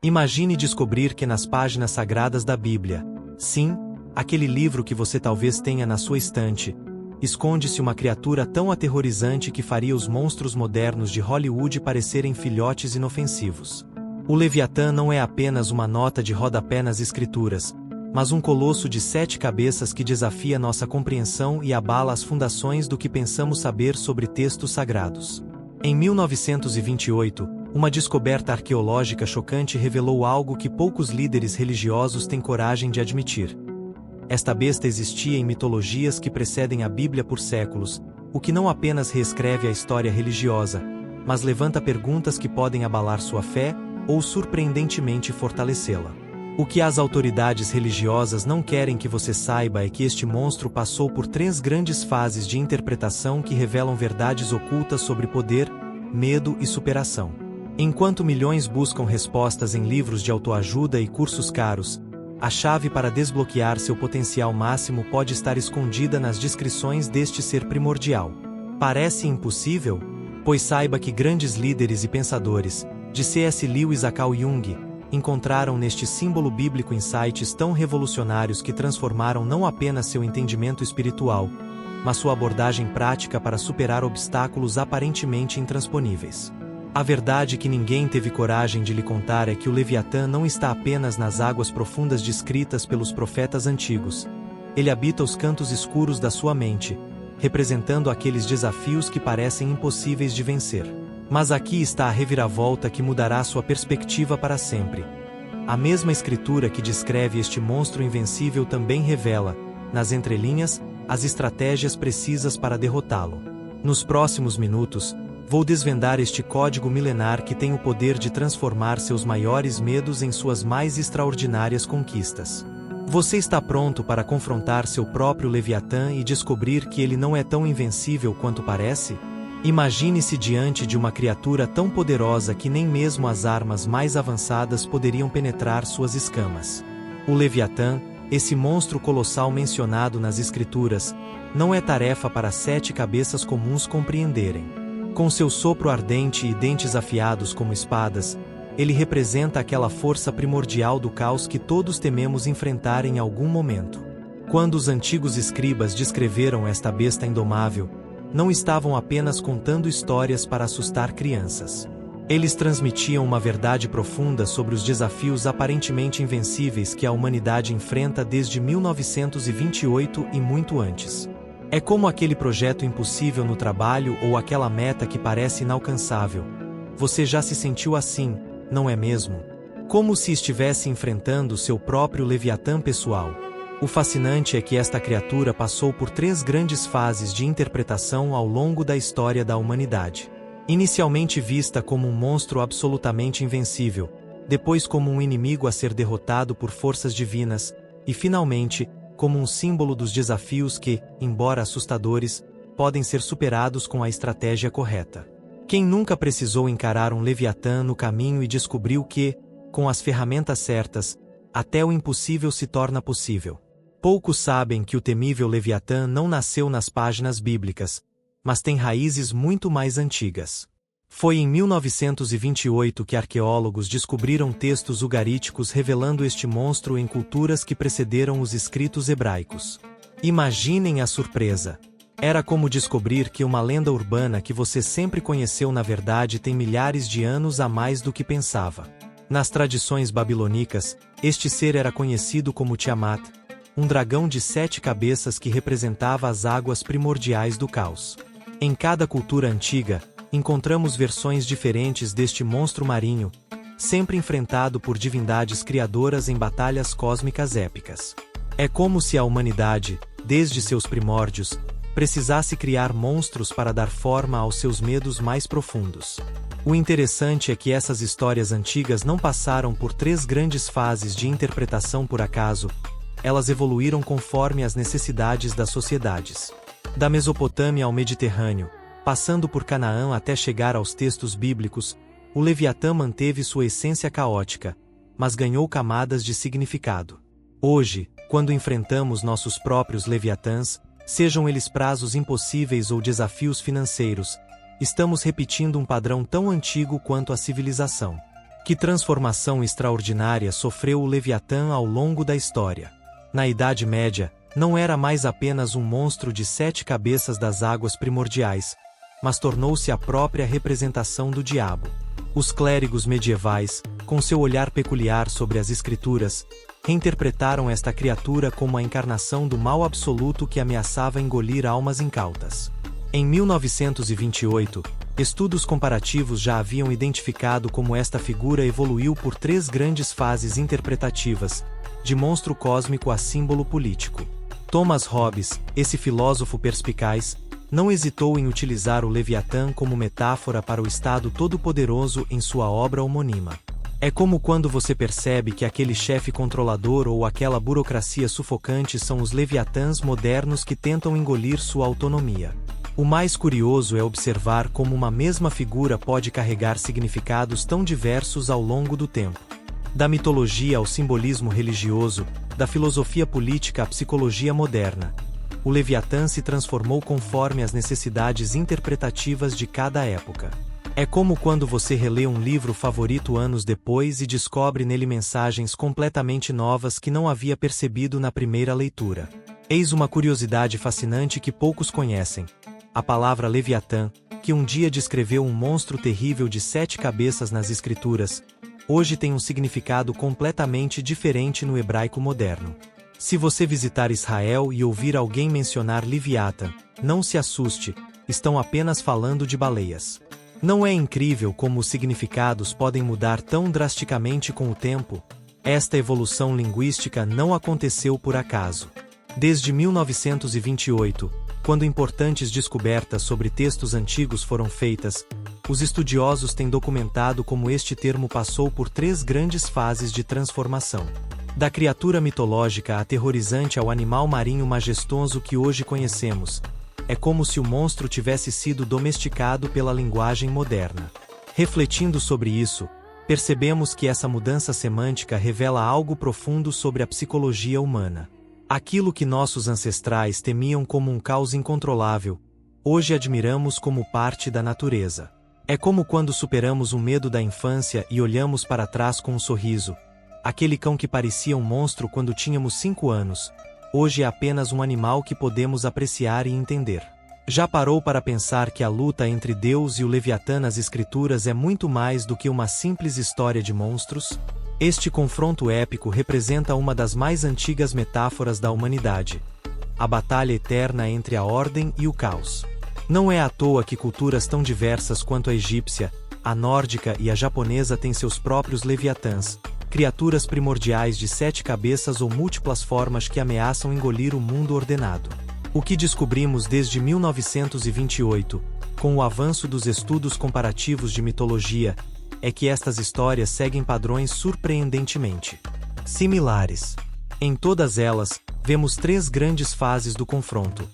Imagine descobrir que nas páginas sagradas da Bíblia, sim, aquele livro que você talvez tenha na sua estante, esconde-se uma criatura tão aterrorizante que faria os monstros modernos de Hollywood parecerem filhotes inofensivos. O Leviatã não é apenas uma nota de rodapé nas escrituras, mas um colosso de 7 cabeças que desafia nossa compreensão e abala as fundações do que pensamos saber sobre textos sagrados. Em 1928, uma descoberta arqueológica chocante revelou algo que poucos líderes religiosos têm coragem de admitir. Esta besta existia em mitologias que precedem a Bíblia por séculos, o que não apenas reescreve a história religiosa, mas levanta perguntas que podem abalar sua fé ou surpreendentemente fortalecê-la. O que as autoridades religiosas não querem que você saiba é que este monstro passou por 3 grandes fases de interpretação que revelam verdades ocultas sobre poder, medo e superação. Enquanto milhões buscam respostas em livros de autoajuda e cursos caros, a chave para desbloquear seu potencial máximo pode estar escondida nas descrições deste ser primordial. Parece impossível? Pois saiba que grandes líderes e pensadores, de C.S. Lewis a Carl Jung, encontraram neste símbolo bíblico insights tão revolucionários que transformaram não apenas seu entendimento espiritual, mas sua abordagem prática para superar obstáculos aparentemente intransponíveis. A verdade que ninguém teve coragem de lhe contar é que o Leviatã não está apenas nas águas profundas descritas pelos profetas antigos. Ele habita os cantos escuros da sua mente, representando aqueles desafios que parecem impossíveis de vencer. Mas aqui está a reviravolta que mudará sua perspectiva para sempre. A mesma escritura que descreve este monstro invencível também revela, nas entrelinhas, as estratégias precisas para derrotá-lo. Nos próximos minutos, vou desvendar este código milenar que tem o poder de transformar seus maiores medos em suas mais extraordinárias conquistas. Você está pronto para confrontar seu próprio Leviatã e descobrir que ele não é tão invencível quanto parece? Imagine-se diante de uma criatura tão poderosa que nem mesmo as armas mais avançadas poderiam penetrar suas escamas. O Leviatã, esse monstro colossal mencionado nas Escrituras, não é tarefa para 7 cabeças comuns compreenderem. Com seu sopro ardente e dentes afiados como espadas, ele representa aquela força primordial do caos que todos tememos enfrentar em algum momento. Quando os antigos escribas descreveram esta besta indomável, não estavam apenas contando histórias para assustar crianças. Eles transmitiam uma verdade profunda sobre os desafios aparentemente invencíveis que a humanidade enfrenta desde 1928 e muito antes. É como aquele projeto impossível no trabalho ou aquela meta que parece inalcançável. Você já se sentiu assim, não é mesmo? Como se estivesse enfrentando seu próprio Leviatã pessoal. O fascinante é que esta criatura passou por 3 grandes fases de interpretação ao longo da história da humanidade. Inicialmente vista como um monstro absolutamente invencível, depois como um inimigo a ser derrotado por forças divinas, e finalmente, como um símbolo dos desafios que, embora assustadores, podem ser superados com a estratégia correta. Quem nunca precisou encarar um Leviatã no caminho e descobriu que, com as ferramentas certas, até o impossível se torna possível? Poucos sabem que o temível Leviatã não nasceu nas páginas bíblicas, mas tem raízes muito mais antigas. Foi em 1928 que arqueólogos descobriram textos ugaríticos revelando este monstro em culturas que precederam os escritos hebraicos. Imaginem a surpresa! Era como descobrir que uma lenda urbana que você sempre conheceu na verdade tem milhares de anos a mais do que pensava. Nas tradições babilônicas, este ser era conhecido como Tiamat, um dragão de 7 cabeças que representava as águas primordiais do caos. Em cada cultura antiga, encontramos versões diferentes deste monstro marinho, sempre enfrentado por divindades criadoras em batalhas cósmicas épicas. É como se a humanidade, desde seus primórdios, precisasse criar monstros para dar forma aos seus medos mais profundos. O interessante é que essas histórias antigas não passaram por 3 grandes fases de interpretação por acaso. Elas evoluíram conforme as necessidades das sociedades. Da Mesopotâmia ao Mediterrâneo, passando por Canaã até chegar aos textos bíblicos, o Leviatã manteve sua essência caótica, mas ganhou camadas de significado. Hoje, quando enfrentamos nossos próprios Leviatãs, sejam eles prazos impossíveis ou desafios financeiros, estamos repetindo um padrão tão antigo quanto a civilização. Que transformação extraordinária sofreu o Leviatã ao longo da história. Na Idade Média, não era mais apenas um monstro de 7 cabeças das águas primordiais, mas tornou-se a própria representação do diabo. Os clérigos medievais, com seu olhar peculiar sobre as Escrituras, reinterpretaram esta criatura como a encarnação do mal absoluto que ameaçava engolir almas incautas. Em 1928, estudos comparativos já haviam identificado como esta figura evoluiu por 3 grandes fases interpretativas, de monstro cósmico a símbolo político. Thomas Hobbes, esse filósofo perspicaz, não hesitou em utilizar o Leviatã como metáfora para o Estado Todo-Poderoso em sua obra homônima. É como quando você percebe que aquele chefe controlador ou aquela burocracia sufocante são os Leviatãs modernos que tentam engolir sua autonomia. O mais curioso é observar como uma mesma figura pode carregar significados tão diversos ao longo do tempo. Da mitologia ao simbolismo religioso, da filosofia política à psicologia moderna, o Leviatã se transformou conforme as necessidades interpretativas de cada época. É como quando você relê um livro favorito anos depois e descobre nele mensagens completamente novas que não havia percebido na primeira leitura. Eis uma curiosidade fascinante que poucos conhecem. A palavra Leviatã, que um dia descreveu um monstro terrível de 7 cabeças nas Escrituras, hoje tem um significado completamente diferente no hebraico moderno. Se você visitar Israel e ouvir alguém mencionar Leviatã, não se assuste, estão apenas falando de baleias. Não é incrível como os significados podem mudar tão drasticamente com o tempo? Esta evolução linguística não aconteceu por acaso. Desde 1928, quando importantes descobertas sobre textos antigos foram feitas, os estudiosos têm documentado como este termo passou por 3 grandes fases de transformação. Da criatura mitológica aterrorizante ao animal marinho majestoso que hoje conhecemos, é como se o monstro tivesse sido domesticado pela linguagem moderna. Refletindo sobre isso, percebemos que essa mudança semântica revela algo profundo sobre a psicologia humana. Aquilo que nossos ancestrais temiam como um caos incontrolável, hoje admiramos como parte da natureza. É como quando superamos o medo da infância e olhamos para trás com um sorriso. Aquele cão que parecia um monstro quando tínhamos 5 anos, hoje é apenas um animal que podemos apreciar e entender. Já parou para pensar que a luta entre Deus e o Leviatã nas Escrituras é muito mais do que uma simples história de monstros? Este confronto épico representa uma das mais antigas metáforas da humanidade: a batalha eterna entre a ordem e o caos. Não é à toa que culturas tão diversas quanto a egípcia, a nórdica e a japonesa têm seus próprios Leviatãs, criaturas primordiais de 7 cabeças ou múltiplas formas que ameaçam engolir o mundo ordenado. O que descobrimos desde 1928, com o avanço dos estudos comparativos de mitologia, é que estas histórias seguem padrões surpreendentemente similares. Em todas elas, vemos 3 grandes fases do confronto: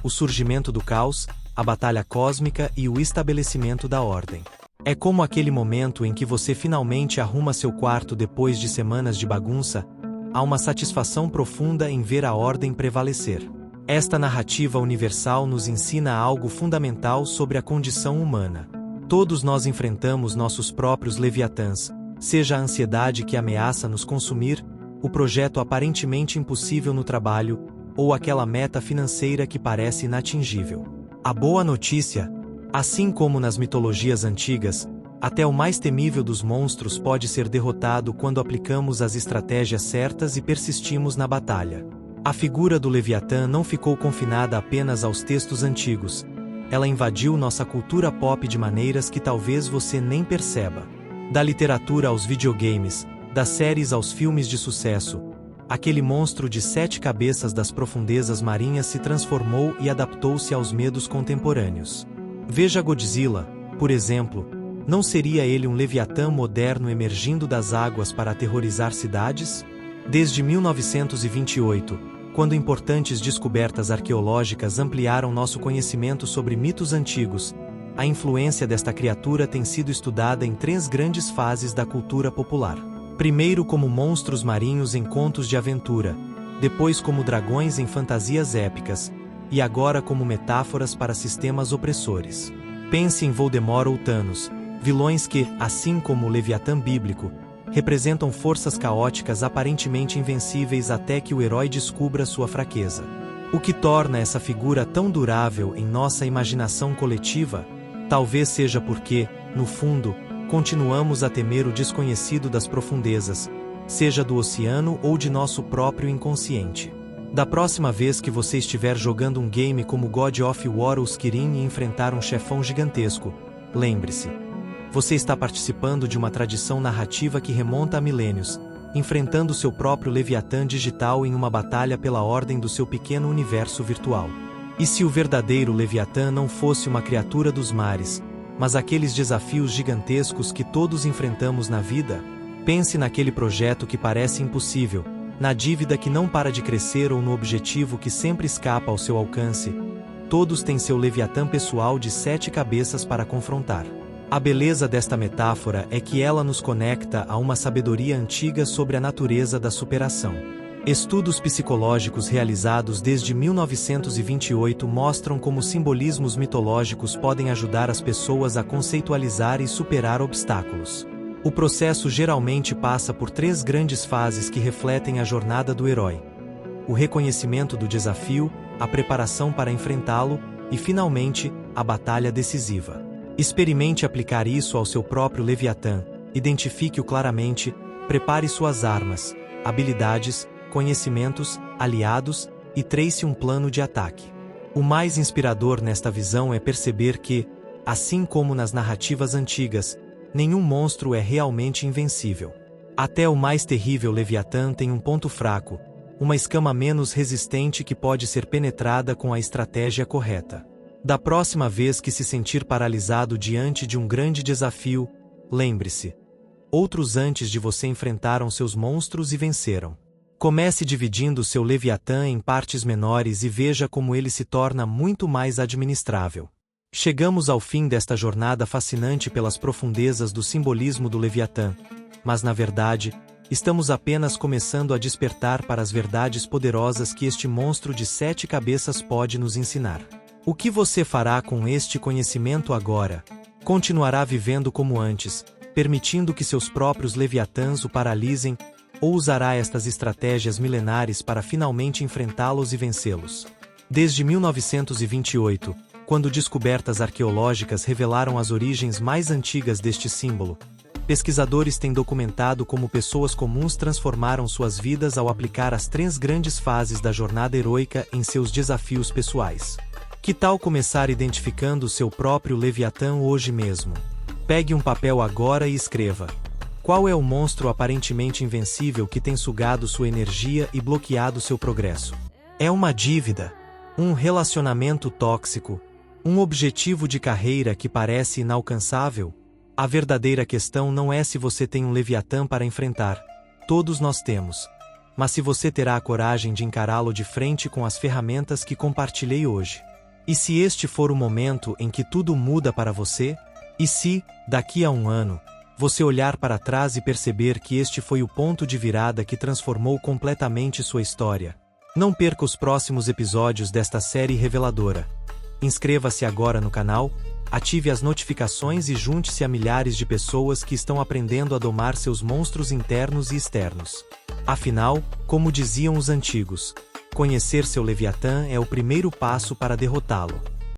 o surgimento do caos, a batalha cósmica e o estabelecimento da ordem. É como aquele momento em que você finalmente arruma seu quarto depois de semanas de bagunça, há uma satisfação profunda em ver a ordem prevalecer. Esta narrativa universal nos ensina algo fundamental sobre a condição humana. Todos nós enfrentamos nossos próprios Leviatãs, seja a ansiedade que ameaça nos consumir, o projeto aparentemente impossível no trabalho, ou aquela meta financeira que parece inatingível. A boa notícia: assim como nas mitologias antigas, até o mais temível dos monstros pode ser derrotado quando aplicamos as estratégias certas e persistimos na batalha. A figura do Leviatã não ficou confinada apenas aos textos antigos. Ela invadiu nossa cultura pop de maneiras que talvez você nem perceba. Da literatura aos videogames, das séries aos filmes de sucesso, aquele monstro de 7 cabeças das profundezas marinhas se transformou e adaptou-se aos medos contemporâneos. Veja Godzilla, por exemplo. Não seria ele um Leviatã moderno emergindo das águas para aterrorizar cidades? Desde 1928, quando importantes descobertas arqueológicas ampliaram nosso conhecimento sobre mitos antigos, a influência desta criatura tem sido estudada em 3 grandes fases da cultura popular. Primeiro como monstros marinhos em contos de aventura, depois como dragões em fantasias épicas, e agora como metáforas para sistemas opressores. Pense em Voldemort ou Thanos. Vilões que, assim como o Leviatã bíblico, representam forças caóticas aparentemente invencíveis até que o herói descubra sua fraqueza. O que torna essa figura tão durável em nossa imaginação coletiva, talvez seja porque, no fundo, continuamos a temer o desconhecido das profundezas, seja do oceano ou de nosso próprio inconsciente. Da próxima vez que você estiver jogando um game como God of War ou Skyrim e enfrentar um chefão gigantesco, lembre-se. Você está participando de uma tradição narrativa que remonta a milênios, enfrentando seu próprio Leviatã digital em uma batalha pela ordem do seu pequeno universo virtual. E se o verdadeiro Leviatã não fosse uma criatura dos mares, mas aqueles desafios gigantescos que todos enfrentamos na vida? Pense naquele projeto que parece impossível, na dívida que não para de crescer ou no objetivo que sempre escapa ao seu alcance. Todos têm seu Leviatã pessoal de 7 cabeças para confrontar. A beleza desta metáfora é que ela nos conecta a uma sabedoria antiga sobre a natureza da superação. Estudos psicológicos realizados desde 1928 mostram como simbolismos mitológicos podem ajudar as pessoas a conceitualizar e superar obstáculos. O processo geralmente passa por 3 grandes fases que refletem a jornada do herói: o reconhecimento do desafio, a preparação para enfrentá-lo e, finalmente, a batalha decisiva. Experimente aplicar isso ao seu próprio Leviatã, identifique-o claramente, prepare suas armas, habilidades, conhecimentos, aliados e trace um plano de ataque. O mais inspirador nesta visão é perceber que, assim como nas narrativas antigas, nenhum monstro é realmente invencível. Até o mais terrível Leviatã tem um ponto fraco, uma escama menos resistente que pode ser penetrada com a estratégia correta. Da próxima vez que se sentir paralisado diante de um grande desafio, lembre-se: outros antes de você enfrentaram seus monstros e venceram. Comece dividindo seu Leviatã em partes menores e veja como ele se torna muito mais administrável. Chegamos ao fim desta jornada fascinante pelas profundezas do simbolismo do Leviatã, mas na verdade, estamos apenas começando a despertar para as verdades poderosas que este monstro de 7 cabeças pode nos ensinar. O que você fará com este conhecimento agora? Continuará vivendo como antes, permitindo que seus próprios Leviatãs o paralisem, ou usará estas estratégias milenares para finalmente enfrentá-los e vencê-los? Desde 1928, quando descobertas arqueológicas revelaram as origens mais antigas deste símbolo, pesquisadores têm documentado como pessoas comuns transformaram suas vidas ao aplicar as 3 grandes fases da jornada heroica em seus desafios pessoais. Que tal começar identificando seu próprio Leviatã hoje mesmo? Pegue um papel agora e escreva: qual é o monstro aparentemente invencível que tem sugado sua energia e bloqueado seu progresso? É uma dívida? Um relacionamento tóxico? Um objetivo de carreira que parece inalcançável? A verdadeira questão não é se você tem um Leviatã para enfrentar. Todos nós temos. Mas se você terá a coragem de encará-lo de frente com as ferramentas que compartilhei hoje. E se este for o momento em que tudo muda para você? E se, daqui a um ano, você olhar para trás e perceber que este foi o ponto de virada que transformou completamente sua história? Não perca os próximos episódios desta série reveladora. Inscreva-se agora no canal, ative as notificações e junte-se a milhares de pessoas que estão aprendendo a domar seus monstros internos e externos. Afinal, como diziam os antigos, conhecer seu Leviatã é o primeiro passo para derrotá-lo.